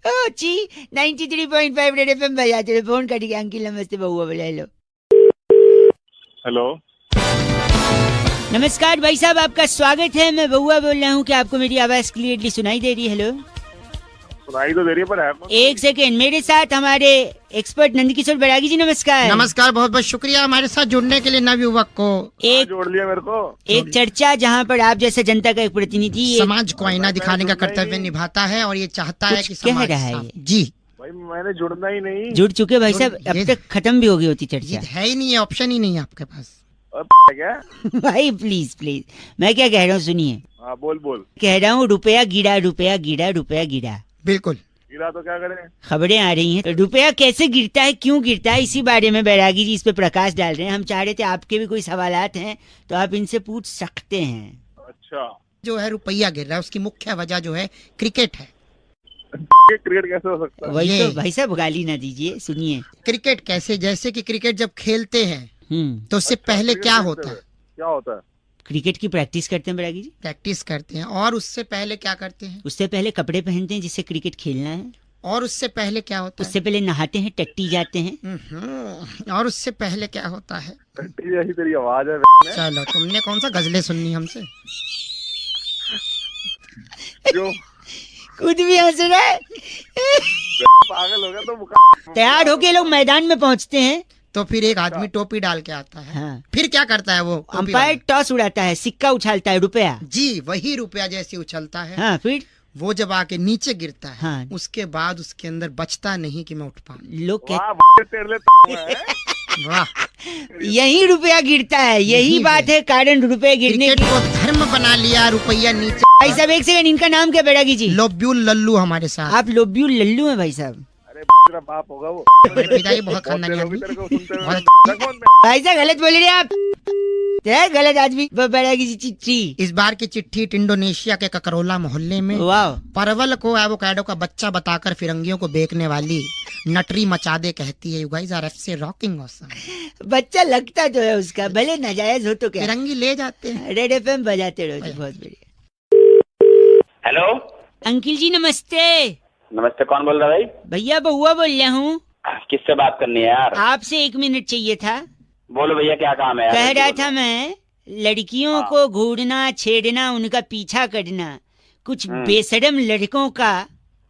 [SPEAKER 2] ओ ची 93.5 रेड एफएम बजाते हुए फोन कट गया। अंकिल नमस्ते, बउआ बोले हेलो।
[SPEAKER 5] हेलो,
[SPEAKER 2] नमस्कार भाई साहब, आपका स्वागत है। मैं बउआ बोल रहा हूँ, क्या आपको मेरी आवाज क्लियरली सुनाई दे रही है? हेलो।
[SPEAKER 1] सुनाई तो दे रही है पर है कौन?
[SPEAKER 2] एक सेकेंड, मेरे साथ हमारे एक्सपर्ट नंदकिशोर बैरागी जी, नमस्कार।
[SPEAKER 3] नमस्कार, बहुत बहुत शुक्रिया हमारे साथ जुड़ने के लिए नवयुवक को।
[SPEAKER 2] एक
[SPEAKER 1] जोड़ लिया मेरे को।
[SPEAKER 2] एक चर्चा जहाँ पर आप जैसे जनता का एक प्रतिनिधि
[SPEAKER 3] समाज को आईना दिखाने का कर्तव्य निभाता है और ये चाहता है
[SPEAKER 2] कुछ
[SPEAKER 3] कि
[SPEAKER 2] कह
[SPEAKER 3] समाज
[SPEAKER 2] रहा है
[SPEAKER 3] साफ-
[SPEAKER 2] ये।
[SPEAKER 3] जी
[SPEAKER 1] भाई मैंने जुड़ना ही नहीं।
[SPEAKER 2] जुड़ चुके भाई साहब, अब
[SPEAKER 3] ये-
[SPEAKER 2] तक खत्म भी हो गई होती
[SPEAKER 3] ये
[SPEAKER 2] चर्चा।
[SPEAKER 3] है ही नहीं है, ऑप्शन ही नहीं है आपके पास।
[SPEAKER 1] और क्या?
[SPEAKER 2] भाई प्लीज प्लीज, मैं क्या कह रहा हूँ सुनिए।
[SPEAKER 1] हाँ बोल बोल।
[SPEAKER 2] कह रहा हूँ रुपया गिरा, रुपया गिरा, रुपया गिरा।
[SPEAKER 3] बिल्कुल।
[SPEAKER 1] गिरा तो क्या करें?
[SPEAKER 2] खबरें आ रही हैं, रुपया कैसे गिरता है, क्यों गिरता है, इसी बारे में बैरागी जी इस पे प्रकाश डाल रहे हैं। हम चाह रहे थे आपके भी कोई सवालात हैं तो आप इनसे पूछ सकते हैं।
[SPEAKER 1] अच्छा,
[SPEAKER 3] जो है रुपया गिर रहा है उसकी मुख्य वजह जो है क्रिकेट है।
[SPEAKER 1] क्रिकेट कैसे हो सकता है?
[SPEAKER 2] वही
[SPEAKER 3] ये-
[SPEAKER 2] तो भाई साहब, गाली ना दीजिए, सुनिए।
[SPEAKER 3] क्रिकेट कैसे, जैसे कि क्रिकेट जब खेलते हैं तो उससे
[SPEAKER 1] अच्छा,
[SPEAKER 3] पहले
[SPEAKER 1] क्रिकेट
[SPEAKER 3] क्या
[SPEAKER 1] खेलते
[SPEAKER 3] होता
[SPEAKER 1] हुए।
[SPEAKER 3] है?
[SPEAKER 1] क्या होता है?
[SPEAKER 2] क्रिकेट की प्रैक्टिस करते हैं बैरागी जी।
[SPEAKER 3] प्रैक्टिस करते हैं और उससे पहले क्या करते हैं?
[SPEAKER 2] उससे पहले कपड़े पहनते हैं जिससे क्रिकेट खेलना है।
[SPEAKER 3] और उससे पहले क्या होता है?
[SPEAKER 2] उससे पहले नहाते हैं, टट्टी जाते हैं।
[SPEAKER 3] और उससे पहले क्या होता है?
[SPEAKER 1] टट्टी जैसी तेरी आवाज है।
[SPEAKER 3] चलो, तुमने कौन सा गजलें सुननी हमसे?
[SPEAKER 1] जो
[SPEAKER 2] खुद भी हंस रहा है।
[SPEAKER 1] पागल हो गया तो
[SPEAKER 2] तैयार होके लोग मैदान में पहुंचते हैं।
[SPEAKER 3] तो फिर एक आदमी टोपी डाल के आता है।
[SPEAKER 2] हाँ।
[SPEAKER 3] फिर क्या करता है वो टोपी
[SPEAKER 2] अंपायर
[SPEAKER 3] वाला?
[SPEAKER 2] टॉस उड़ाता है, सिक्का उछालता है, रुपया।
[SPEAKER 3] जी, वही रुपया जैसे उछलता है।
[SPEAKER 2] हाँ, फिर
[SPEAKER 3] वो जब आके नीचे गिरता है,
[SPEAKER 2] हाँ।
[SPEAKER 3] उसके बाद उसके अंदर बचता नहीं कि मैं उठ पाऊं।
[SPEAKER 2] लोग कहते
[SPEAKER 1] वाह तेरे लिए है।
[SPEAKER 3] वाह,
[SPEAKER 2] यही रुपया गिरता है, यही
[SPEAKER 3] यही
[SPEAKER 2] बात है कारण रुपये गिरने
[SPEAKER 3] क्रिकेट
[SPEAKER 2] की।
[SPEAKER 3] को धर्म बना लिया, रुपया नीचे।
[SPEAKER 2] भाई साहब एक सेकंड, इनका नाम क्या बैरागी जी?
[SPEAKER 3] लोब्यूल लल्लू हमारे साथ।
[SPEAKER 2] आप लोब्यू लल्लू हैं भाई साहब।
[SPEAKER 1] अरे तेरा बाप होगा वो।
[SPEAKER 3] मेरे पिताजी बहुत खानदानी
[SPEAKER 1] तेरे को
[SPEAKER 3] आदमी।
[SPEAKER 1] तेरे को सुनते हुए
[SPEAKER 3] बहुत-
[SPEAKER 1] रखो उनमें।
[SPEAKER 2] भाई साहब गलत बोल रहे हैं आप, है गलत आदमी। बैरागी जी चिट्ठी।
[SPEAKER 3] इस बार की चिट्ठी इंडोनेशिया के ककरोला मोहल्ले में
[SPEAKER 2] वाह,
[SPEAKER 3] परवल को एवोकाडो का बच्चा बताकर फिरंगियों को बेचने वाली नटरी मचादे कहती है, you guys are FC rocking awesome.
[SPEAKER 2] बच्चा लगता तो है उसका, भले नाजायज हो तो क्या।
[SPEAKER 3] फिरंगी ले जाते हैं।
[SPEAKER 2] रेड एफएम बजाते रहो जी, बहुत बढ़िया।
[SPEAKER 1] हेलो,
[SPEAKER 2] अंकिल जी नमस्ते।
[SPEAKER 1] नमस्ते, कौन बोल रहा है भाई?
[SPEAKER 2] भैया बहुआ बोल रहा हूँ,
[SPEAKER 1] किससे बात करनी है यार?
[SPEAKER 2] आपसे 1 मिनट चाहिए था।
[SPEAKER 1] बोलो भैया, क्या काम है यार?
[SPEAKER 2] कह रहा था मैं, लड़कियों को घूरना, छेड़ना, उनका पीछा करना कुछ बेशरम लड़कों का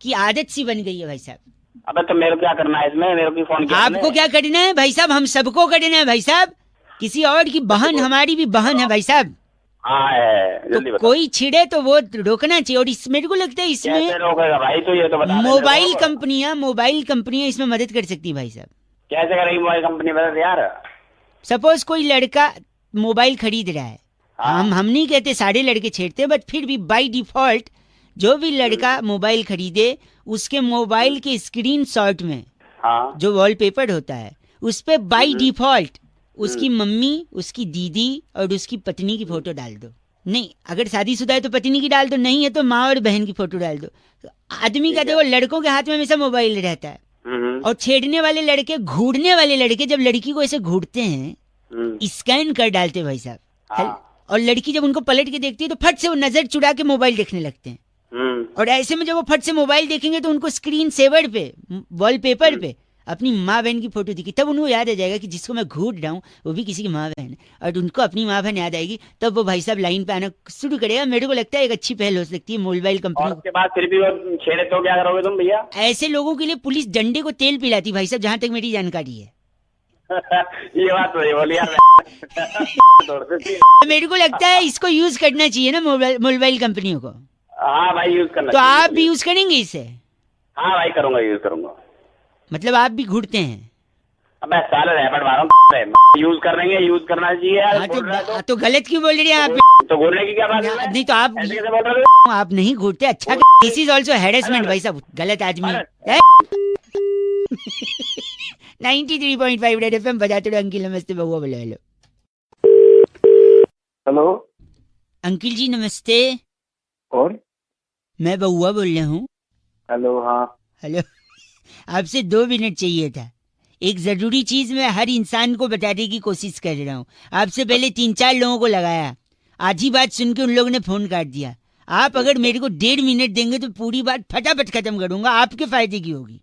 [SPEAKER 2] की आदत सी बन गई है भाई साहब।
[SPEAKER 1] अबे तो मेरे को क्या करना है इसमें? मेरे को फोन किया
[SPEAKER 2] आपको क्या करना है भाई साहब? हम सबको करना है भाई साहब। किसी और की बहन हमारी भी बहन है भाई साहब।
[SPEAKER 1] हाँ है, जल्दी
[SPEAKER 2] तो
[SPEAKER 1] बता।
[SPEAKER 2] कोई छिड़े तो वो रोकना चाहिए। और इस मेरे को लगता है
[SPEAKER 1] कैसे
[SPEAKER 2] इसमें
[SPEAKER 1] रोकेगा भाई? तो ये तो बता दे
[SPEAKER 2] मोबाइल
[SPEAKER 1] मेरे को।
[SPEAKER 2] कंपनियां इसमें मदद कर सकती है भाई साहब।
[SPEAKER 1] कैसे करेगी मोबाइल कंपनी? बता यार।
[SPEAKER 2] सपोज कोई लड़का मोबाइल खरीद रहा है,
[SPEAKER 1] हाँ।
[SPEAKER 2] हम नहीं कहते सारे लड़के छेड़ते हैं, बट फिर भी बाय डिफॉल्ट जो भी लड़का मोबाइल खरीदे उसके मोबाइल के स्क्रीन शॉट में
[SPEAKER 1] हाँ
[SPEAKER 2] जो वॉलपेपर होता है उस पे बाय डिफॉल्ट उसकी मम्मी, उसकी दीदी और उसकी पत्नी की फोटो डाल दो। नहीं, अगर शादीशुदा है तो पत्नी की डाल दो, नहीं है तो माँ और बहन की फोटो डाल दो। तो आदमी का देखो लड़कों के हाथ में हमेशा मोबाइल रहता है। और छेड़ने वाले लड़के, घूरने वाले लड़के जब लड़की को ऐसे घूरते हैं, स्कैन कर डालते हैं भाई साहब।
[SPEAKER 1] हाँ।
[SPEAKER 2] और लड़की जब उनको पलट के देखती है तो फट से वो नजर चुरा के मोबाइल देखने लगते हैं। और ऐसे में जब वो फट से मोबाइल देखेंगे तो उनको स्क्रीन सेवर पे, वॉलपेपर पे अपनी माँ बहन की फोटो दिखी, तब उनको याद आ जाएगा कि जिसको मैं घूर रहा हूँ वो भी किसी की माँ बहन है, और उनको अपनी माँ बहन याद आएगी, तब वो भाई साहब लाइन पे आना शुरू करेगा। मेरे को लगता है एक अच्छी पहल हो सकती है मोबाइल
[SPEAKER 1] और
[SPEAKER 2] कंपनी
[SPEAKER 1] उसके बाद फिर भी वो छेड़े तो क्या करोगे तुम भैया?
[SPEAKER 2] ऐसे लोगों के लिए पुलिस डंडे को तेल पिलाती भाई साहब, जहाँ तक मेरी जानकारी है।
[SPEAKER 1] ये बात तो बोली यार।
[SPEAKER 2] मेरे को लगता है इसको यूज करना चाहिए ना मोबाइल कंपनियों को।
[SPEAKER 1] हाँ भाई, यूज करना
[SPEAKER 2] तो
[SPEAKER 1] चाहिए।
[SPEAKER 2] आप भी यूज करेंगे इसे?
[SPEAKER 1] हाँ भाई, करूंगा, यूज करूंगा।
[SPEAKER 2] मतलब आप भी घूरते हैं?
[SPEAKER 1] अब मैं साले रैपट मार रहा हूँ। यूज करेंगे, यूज करना चाहिए यार।
[SPEAKER 2] हाँ
[SPEAKER 1] बोल रहा है
[SPEAKER 2] तो गलत क्यों बोल रहे हैं आप?
[SPEAKER 1] तो बोलने की क्या बात है?
[SPEAKER 2] नहीं तो आप
[SPEAKER 1] ऐसे कैसे बोल रहे हो?
[SPEAKER 2] आप नहीं घूरते, अच्छा। दिस इज ऑल्सो हैरेसमेंट भाई साहब, गलत आदमी। 93.5 रेड एफएम बजाते रहो। अंकिल नमस्ते, बहुआ बोले हेलो।
[SPEAKER 5] हेलो,
[SPEAKER 2] अंकिल जी नमस्ते,
[SPEAKER 5] कौन?
[SPEAKER 2] मैं बहुआ बोल रहा हूँ।
[SPEAKER 5] हेलो, हाँ।
[SPEAKER 2] हेलो, आपसे 2 मिनट चाहिए था। एक जरूरी चीज मैं हर इंसान को बताने की कोशिश कर रहा हूँ। आपसे पहले 3-4 लोगों को लगाया, आधी बात सुन के उन लोगों ने फोन काट दिया। आप अगर मेरे को 1.5 मिनट देंगे तो पूरी बात फटाफट खत्म करूंगा, आपके फायदे की होगी।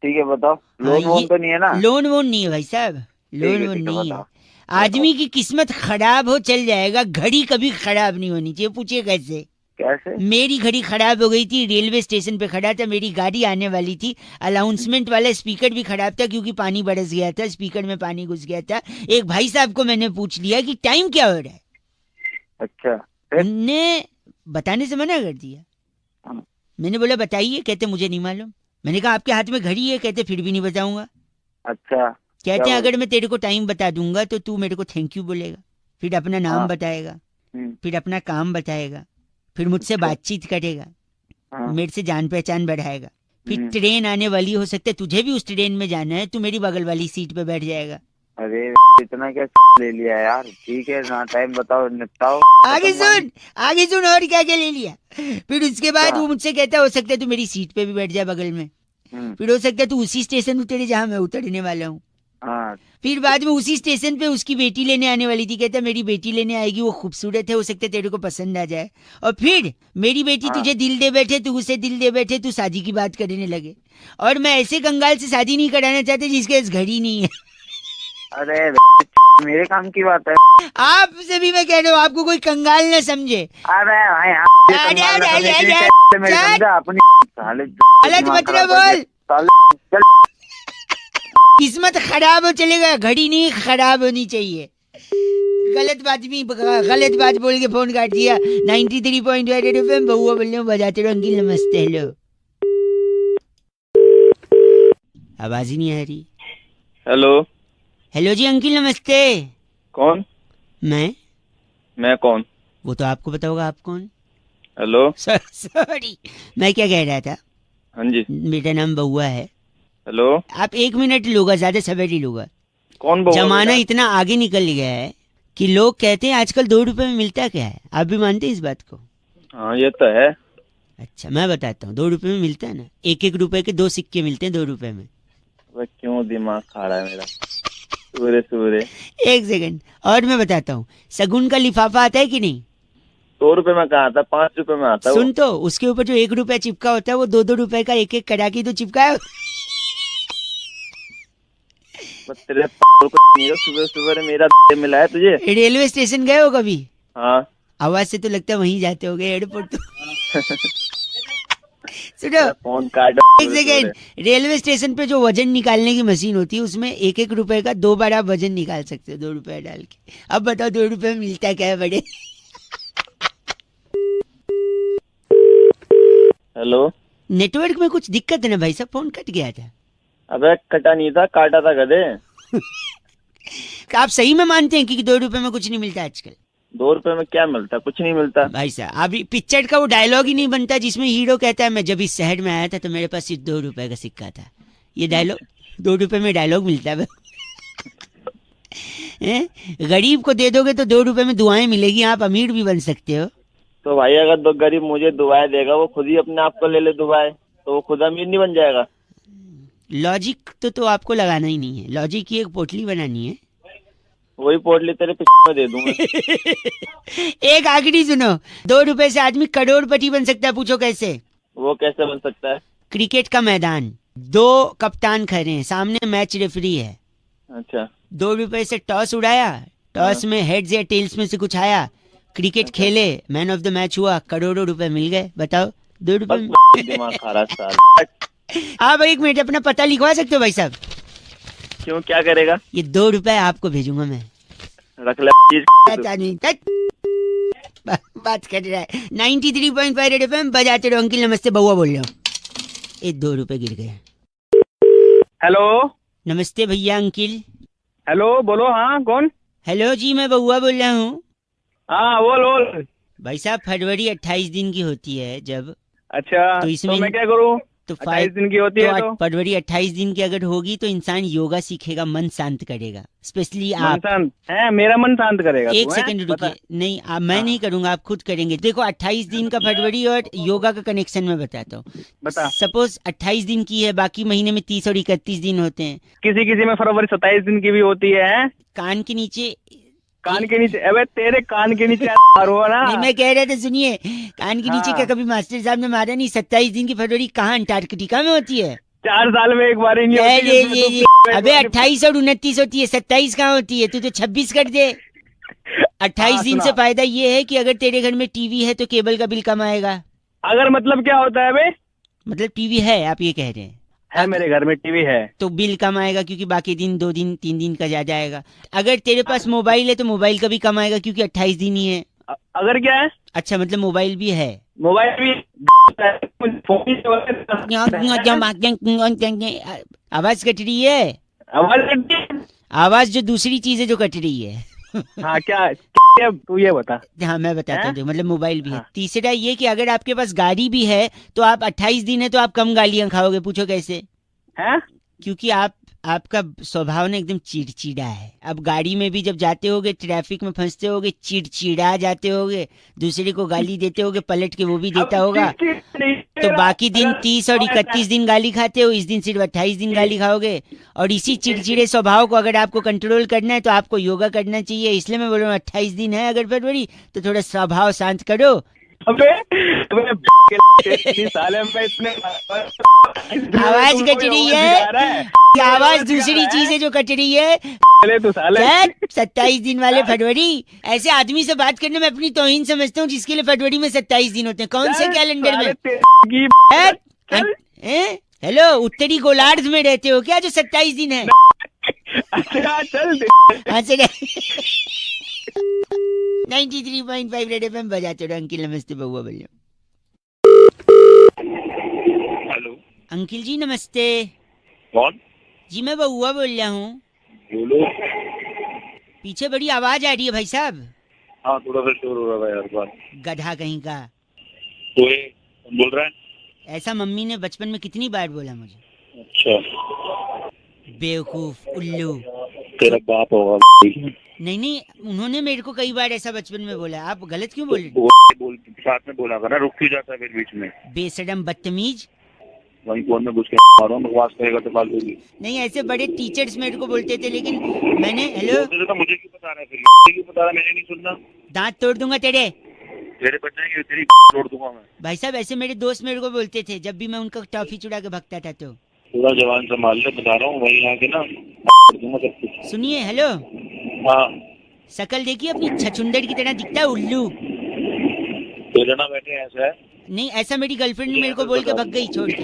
[SPEAKER 5] ठीक है, बताओ।
[SPEAKER 2] हाँ,
[SPEAKER 5] लोन वोन तो नहीं है ना?
[SPEAKER 2] लोन वोन नहीं है भाई साहब, लोन वोन नहीं है। आदमी की किस्मत खराब हो चल जाएगा, घड़ी कभी खराब नहीं होनी चाहिए। पूछिए कैसे?
[SPEAKER 5] कैसे?
[SPEAKER 2] मेरी घड़ी खराब हो गई थी, रेलवे स्टेशन पे खड़ा था, मेरी गाड़ी आने वाली थी, अनाउंसमेंट वाला स्पीकर भी खराब था क्योंकि पानी बरस गया था, स्पीकर में पानी घुस गया था। एक भाई साहब को मैंने पूछ लिया कि टाइम क्या हो रहा है,
[SPEAKER 5] अच्छा फिर?
[SPEAKER 2] उनने बताने से मना कर दिया।
[SPEAKER 5] हाँ।
[SPEAKER 2] मैंने बोला बताइए, कहते मुझे नहीं मालूम। मैंने कहा आपके हाथ में घड़ी है, कहते फिर भी नहीं बताऊंगा।
[SPEAKER 5] अच्छा
[SPEAKER 2] कहते
[SPEAKER 5] क्या
[SPEAKER 2] हैं
[SPEAKER 5] बोला?
[SPEAKER 2] अगर मैं तेरे को टाइम बता दूंगा तो तू मेरे को थैंक यू बोलेगा, फिर अपना नाम
[SPEAKER 5] हाँ।
[SPEAKER 2] बताएगा,
[SPEAKER 5] हम्म,
[SPEAKER 2] फिर अपना काम बताएगा, फिर मुझसे
[SPEAKER 5] अच्छा।
[SPEAKER 2] बातचीत करेगा,
[SPEAKER 5] हाँ,
[SPEAKER 2] मेरे से जान पहचान बढ़ाएगा, फिर
[SPEAKER 5] हम्म।
[SPEAKER 2] ट्रेन आने वाली, हो सकता है तुझे भी उस ट्रेन में जाना है, तू मेरी बगल वाली सीट पे बैठ जाएगा।
[SPEAKER 5] अरे इतना क्या ले लिया यार? ठीक है ना, टाइम बताओ, निपटाओ।
[SPEAKER 2] आगे
[SPEAKER 5] खत्म बात।
[SPEAKER 2] सुन, आगे सुन, और क्या क्या ले लिया। फिर उसके बाद
[SPEAKER 5] क्या?
[SPEAKER 2] वो मुझसे कहता है हो सकता है तू मेरी सीट पे भी बैठ जाए बगल में, फिर हो सकता है तू उसी स्टेशन उतरे जहां मैं उतरने वाला हूँ।
[SPEAKER 5] हाँ,
[SPEAKER 2] फिर बाद में उसी स्टेशन पे उसकी बेटी लेने आने वाली थी, कहता मेरी बेटी लेने आएगी, वो खूबसूरत है, हो सकता है तेरे को पसंद आ जाए, और फिर मेरी बेटी
[SPEAKER 5] हाँ।
[SPEAKER 2] तुझे दिल दे बैठे, तू उसे दिल दे बैठे, तू शादी की बात करने लगे। और मैं ऐसे कंगाल से शादी नहीं कराना चाहते जिसके पास घड़ी नहीं है।
[SPEAKER 5] अरे मेरे काम की बात है।
[SPEAKER 2] आपसे भी मैं कह रहा हूँ, आपको कोई कंगाल न समझे।
[SPEAKER 5] अरे भाई
[SPEAKER 2] चल।
[SPEAKER 5] अपनी साले
[SPEAKER 2] गलत मत ना बोल,
[SPEAKER 5] साले चल।
[SPEAKER 2] किस्मत खराब हो चलेगा, घड़ी नहीं खराब होनी चाहिए। गलत बात बोल के फोन काट दिया। 93.1 FM बहुआ बोल रहे हो, बजाते रहो अंकिल। नमस्ते, हेलो। आवाज ही नहीं आ रही।
[SPEAKER 1] हेलो।
[SPEAKER 2] हेलो जी अंकिल, नमस्ते।
[SPEAKER 1] कौन?
[SPEAKER 2] मैं
[SPEAKER 1] कौन?
[SPEAKER 2] वो तो आपको पता होगा, आप कौन।
[SPEAKER 1] हेलो।
[SPEAKER 2] सॉरी, मैं क्या कह रहा था,
[SPEAKER 1] हाँ जी।
[SPEAKER 2] मेरा नाम बहुआ है।
[SPEAKER 1] हेलो।
[SPEAKER 2] आप 1 मिनट लूंगा, ज्यादा समय नहीं लूंगा।
[SPEAKER 1] कौन बोल?
[SPEAKER 2] जमाना इतना आगे निकल गया है कि लोग कहते हैं आजकल 2 रुपए में मिलता क्या है। आप भी मानते हैं इस बात को?
[SPEAKER 1] हाँ ये तो है।
[SPEAKER 2] अच्छा मैं बताता हूँ, 2 रुपए में मिलता है ना, 1-1 रुपए के 2 सिक्के मिलते हैं 2 रुपए में।
[SPEAKER 1] वह क्यों दिमाग खा रहा है मेरा? सूरे
[SPEAKER 2] 1 सेकंड और मैं बताता हूँ, शगुन का लिफाफा आता है कि नहीं?
[SPEAKER 1] 2 रुपए में कहा था, 5 रुपए में आता है।
[SPEAKER 2] सुन तो, उसके ऊपर जो 1 रुपया चिपका होता है वो 2-2 रुपए का 1-1 कड़ा के तो चिपका है।
[SPEAKER 1] तेरे सुबह मेरा मिला है तुझे?
[SPEAKER 2] रेलवे स्टेशन गए हो कभी?
[SPEAKER 1] हाँ।
[SPEAKER 2] आवाज से तो लगता है वहीं जाते हो गए, एयरपोर्ट तो। सुनो,
[SPEAKER 1] फोन काट।
[SPEAKER 2] 1 सेकेंड, रेलवे स्टेशन पे जो वजन निकालने की मशीन होती है उसमें 1-1 रुपए का 2 बार आप वजन निकाल सकते हो, 2 रुपए डाल के। अब बताओ 2 रुपए में मिलता क्या है बड़े?
[SPEAKER 1] हेलो।
[SPEAKER 2] नेटवर्क में कुछ दिक्कत है ना भाई साहब, फोन कट गया था।
[SPEAKER 1] अबे कटा नहीं था, काटा था गधे।
[SPEAKER 2] आप सही में मानते हैं कि 2 रुपए में कुछ नहीं मिलता आजकल?
[SPEAKER 1] 2 रुपए में क्या मिलता? कुछ नहीं मिलता
[SPEAKER 2] भाई साहब, अभी पिक्चर का वो डायलॉग ही नहीं बनता जिसमें हीरो कहता है मैं जब इस शहर में आया था तो मेरे पास सिर्फ 2 रुपए का सिक्का था। ये डायलॉग 2 रुपए में डायलॉग मिलता है। गरीब को दे दोगे तो 2 रुपए में दुआएं मिलेगी, आप अमीर भी बन सकते हो।
[SPEAKER 1] तो भाई अगर दो गरीब मुझे दुआएं देगा, वो खुद ही अपने आप को ले ले दुआएं, तो वो खुद अमीर नहीं बन जाएगा?
[SPEAKER 2] लॉजिक तो आपको लगाना ही नहीं है, लॉजिक की एक पोटली बनानी है।
[SPEAKER 1] वही पोटली तेरे पीछे में दे दूंगा।
[SPEAKER 2] एक आखिरी सुनो, 2 रुपए से आदमी करोड़पति बन सकता है, पूछो कैसे?
[SPEAKER 1] वो कैसे बन सकता है?
[SPEAKER 2] क्रिकेट का मैदान, 2 कप्तान खड़े हैं, सामने मैच रेफरी है।
[SPEAKER 1] अच्छा।
[SPEAKER 2] 2 रुपए से टॉस उड़ाया, टॉस में हेड्स या टेल्स में से कुछ आया, क्रिकेट खेले, मैन ऑफ द मैच हुआ, करोड़ों रुपए मिल गए। बताओ 2 रुपए में?
[SPEAKER 1] दिमाग खा रहा साल।
[SPEAKER 2] आप 1 मिनट अपना पता लिखवा सकते हो भाई साहब?
[SPEAKER 1] क्यों, क्या करेगा?
[SPEAKER 2] ये 2 रुपए आपको भेजूंगा मैं।
[SPEAKER 1] रख ले चीज।
[SPEAKER 2] बात कर रहा है। 93.5 रेड एफएम बजाते रहो अंकिल। नमस्ते, बउआ बोल रहा हूँ। ये 2 रुपए गिर गए।
[SPEAKER 5] हेलो।
[SPEAKER 2] नमस्ते भैया अंकिल।
[SPEAKER 5] हेलो, बोलो। हाँ कौन?
[SPEAKER 2] हेलो जी, मैं बउआ बोल रहा हूँ।
[SPEAKER 5] हाँ बोल।
[SPEAKER 2] भाई साहब, फरवरी 28 दिन की होती है जब,
[SPEAKER 5] अच्छा
[SPEAKER 2] तो इसमें
[SPEAKER 5] मैं क्या करूँ?
[SPEAKER 2] तो
[SPEAKER 5] 28 दिन की होती है तो
[SPEAKER 2] फरवरी 28 दिन की अगर होगी तो इंसान योगा सीखेगा, मन शांत करेगा। स्पेशली
[SPEAKER 5] मन
[SPEAKER 2] आप।
[SPEAKER 5] शांत है, मेरा मन शांत करेगा।
[SPEAKER 2] 1 सेकंड रुकिए, नहीं मैं नहीं करूंगा, आप खुद करेंगे। देखो 28 दिन का फरवरी और योगा का कनेक्शन मैं बताता हूँ।
[SPEAKER 5] बता।
[SPEAKER 2] सपोज 28 दिन की है, बाकी महीने में 30 और 31 दिन होते हैं।
[SPEAKER 5] किसी में फरवरी 27 दिन की भी होती है।
[SPEAKER 2] कान के नीचे,
[SPEAKER 5] कान के नीचे? अबे तेरे कान के नीचे मारो ना।
[SPEAKER 2] नहीं मैं कह रहा था सुनिए, कान के नीचे
[SPEAKER 5] हाँ।
[SPEAKER 2] क्या कभी मास्टर साहब ने मारा नहीं? 27 दिन की फरवरी कहाँ अंटार्कटिका में होती है?
[SPEAKER 5] 4 साल में एक बार ही नहीं होती है, इसमें
[SPEAKER 2] अबे 28 और 29 होती है, 27 कहाँ होती है? तू तो 26 कर दे। 28
[SPEAKER 5] हाँ,
[SPEAKER 2] दिन
[SPEAKER 5] सुना।
[SPEAKER 2] से फायदा ये है कि अगर तेरे घर में टीवी है तो केबल का बिल कम आएगा।
[SPEAKER 5] अगर मतलब क्या होता है बे?
[SPEAKER 2] मतलब टीवी है, आप ये कह रहे हैं,
[SPEAKER 5] है मेरे घर में टीवी है।
[SPEAKER 2] तो बिल कम आएगा क्योंकि बाकी दिन 2 दिन 3 दिन का ज्यादा आएगा। अगर तेरे पास मोबाइल है तो मोबाइल का भी कम आएगा क्योंकि 28 दिन ही है।
[SPEAKER 5] अगर क्या है?
[SPEAKER 2] अच्छा, मतलब मोबाइल भी है।
[SPEAKER 5] मोबाइल भी फोन ही
[SPEAKER 2] आवाज कट रही है, आवाज जो दूसरी चीज है जो कट रही है।
[SPEAKER 5] हाँ क्या तू ये बता।
[SPEAKER 2] हाँ मैं बताता हूँ, मतलब मोबाइल भी है।
[SPEAKER 5] हाँ।
[SPEAKER 2] तीसरा ये कि अगर आपके पास गाड़ी भी है तो आप 28 दिन है तो आप कम गालियां खाओगे। पूछो कैसे?
[SPEAKER 5] है
[SPEAKER 2] क्योंकि आपका स्वभाव ना एकदम चिड़चिड़ा है। अब गाड़ी में भी जब जाते होगे, ट्रैफिक में फंसते होगे, चिड़चिड़ा जाते होगे, दूसरे को गाली देते होगे, पलट के वो भी देता होगा। तो बाकी दिन 30 और 31 दिन गाली खाते हो, इस दिन सिर्फ 28 दिन गाली खाओगे। और इसी चिड़चिड़े स्वभाव को अगर आपको कंट्रोल करना है तो आपको योगा करना चाहिए। इसलिए मैं बोल रहा हूँ 28 दिन है अगर फरवरी, तो थोड़ा स्वभाव शांत करो।
[SPEAKER 5] अबे साले में इतने
[SPEAKER 2] आवाज कट रही है, आवाज दूसरी चीज है जो कट रही है।
[SPEAKER 5] तू साले
[SPEAKER 2] 27 दिन वाले फरवरी, ऐसे आदमी से बात करने में अपनी तौहीन समझता हूँ जिसके लिए फरवरी में 27 दिन होते हैं। कौन से कैलेंडर में? हेलो, उत्तरी गोलार्ध में रहते हो क्या जो 27 दिन है?
[SPEAKER 5] चल
[SPEAKER 2] 93.5 रेड एफएम बजाते रहो। अंकिल नमस्ते, बउआ बोलिए।
[SPEAKER 8] हेलो,
[SPEAKER 2] अंकिल जी नमस्ते।
[SPEAKER 8] कौन?
[SPEAKER 2] जी मैं बउआ बोल रहा हूँ।
[SPEAKER 8] बोलो।
[SPEAKER 2] पीछे बड़ी आवाज आ रही है भाई साहब।
[SPEAKER 8] हाँ, थोड़ा सा शोर हो रहा है यार बात।
[SPEAKER 2] गधा कहीं का।
[SPEAKER 8] तो ये कौन बोल रहा है?
[SPEAKER 2] ऐसा मम्मी ने बचपन में कितनी बार बोला मुझे।
[SPEAKER 8] अच्छा,
[SPEAKER 2] बेवकूफ, उल्लू।
[SPEAKER 8] तेरा बाप होगा।
[SPEAKER 2] नहीं, उन्होंने मेरे को कई बार ऐसा बचपन में बोला। आप गलत क्यों बोल रहे?
[SPEAKER 8] बोल साथ में बोला कर ना, रुक क्यों जाता है फिर बीच में?
[SPEAKER 2] बेशरम बदतमीज।
[SPEAKER 8] वहीं फोन में घुस के मारो, बकवास करेगा तो फालतू की।
[SPEAKER 2] नहीं, ऐसे बड़े टीचर्स मेरे को बोलते थे, लेकिन मैंने हेलो
[SPEAKER 8] तो मुझे क्यों बता रहा है फिर? क्यों बता रहा है? मैंने नहीं सुनना।
[SPEAKER 2] दांत तोड़ दूंगा तेरे
[SPEAKER 8] बच जाएंगे, तेरी तोड़ दूंगा मैं।
[SPEAKER 2] भाई साहब। ऐसे मेरे दोस्त मेरे को बोलते थे जब भी मैं उनका टॉफी चुरा के भगता था। तो
[SPEAKER 8] थोड़ा जवान संभाल ले, बता रहा हूँ। वहीं आके ना कर दूंगा सब कुछ।
[SPEAKER 2] सुनिए, हेलो,
[SPEAKER 8] हाँ,
[SPEAKER 2] शकल देखिए अपनी, छछुंदर की तरह दिखता है, उल्लू।
[SPEAKER 8] तेरे ना बैठे ऐसा है।
[SPEAKER 2] नहीं, ऐसा मेरी गर्लफ्रेंड ने मेरे को बोल के भग गई छोड़ के।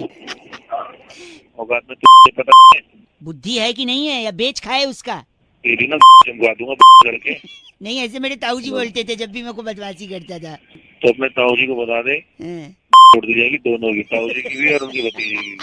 [SPEAKER 8] औकात में तुझे पता है?
[SPEAKER 2] बुद्धि है कि नहीं है, या बेच खाए उसका?
[SPEAKER 8] तेरी ना चमका दूंगा करके।
[SPEAKER 2] नहीं, ऐसे मेरे ताऊ जी बोलते थे जब भी मैं को बदमाशी करता था।
[SPEAKER 8] तो अपने ताऊ जी को बता दे,
[SPEAKER 2] हाँ।
[SPEAKER 8] छोड़ दी जाएगी दोनों की, ताऊ जी की भी और उनकी भतीजी की भी।